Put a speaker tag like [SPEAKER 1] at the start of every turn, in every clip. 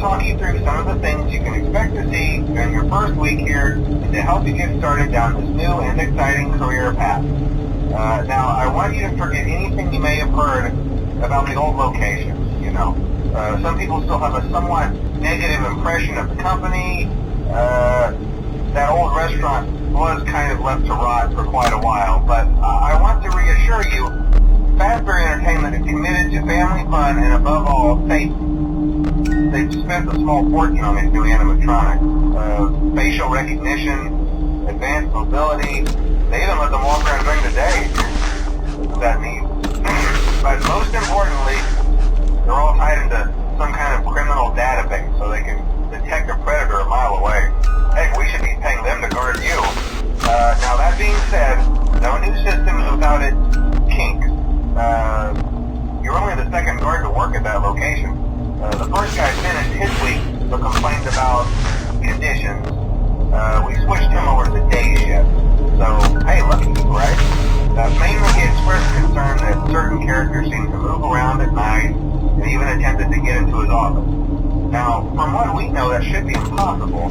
[SPEAKER 1] talk you through some of the things you can expect to see during your first week here and to help you get started down this new and exciting career path. Now, I want you to forget anything you may have heard about the old location. Some people still have a somewhat negative impression of the company. That old restaurant was kind of left to rot for quite a while, but I want to reassure you, Fazbear Entertainment is committed to family fun and above all, safety. They've spent a small fortune on these new animatronics. Facial recognition, advanced mobility, they even let them walk around during the day. Isn't that neat? But most importantly, they're all tied into some kind of criminal database so they can detect a predator a mile away. Heck, we should be paying them to guard you. Now that being said, no new systems without its kinks. You're only the second guard to work at that location. The first guy finished his week but complained about conditions. We switched him over to day shift. So, hey, lucky you, right? Mainly he expressed concern that certain characters seem to move around at night and even attempted to get into his office. Now, from what we know, that should be impossible.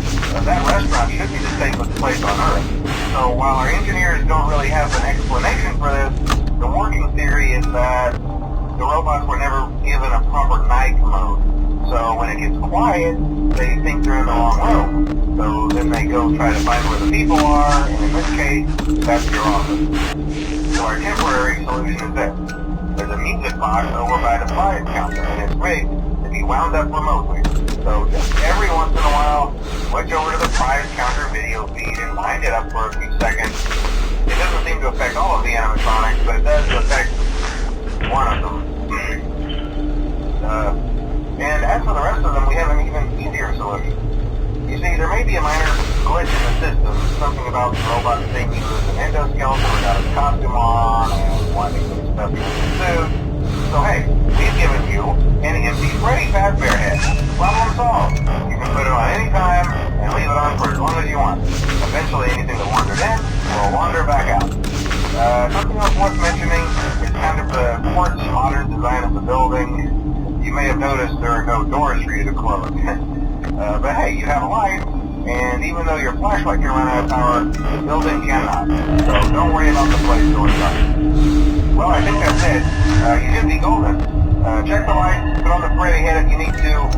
[SPEAKER 1] That restaurant should be the safest place on Earth. So while our engineers don't really have an explanation for this, the working theory is that the robots were never given a proper night mode. So when it gets quiet, they think they're in the wrong room. So then they go try to find where the people are, and in this case, that's your office. So our temporary solution is this. There's a music box over by the prize counter, and it's rigged to be wound up remotely. So just every once in a while, switch over to the prize counter video feed and wind it up for a few seconds. It doesn't seem to affect all of the animatronics, but it does affect one of them. And as for the rest of them, we have an even easier solution. You see, there may be a minor glitch in the system, something about the robot thinking he was an endoskeleton without his costume on, and wanting to stuff in his suit. So hey, we've given you an empty Freddy Fazbear head. Problem solved. You can put it on any time and leave it on for as long as you want. Eventually anything that wandered in will wander back out. Something else worth mentioning is kind of the quartz modern design of the building. You may have noticed there are no doors for you to close. But hey, you have lights, and even though your flashlight can run out of power, the building cannot. So don't worry about the place going dark. Well, I think that's it. You should be golden. Check the lights, put on the Freddy head if you need to,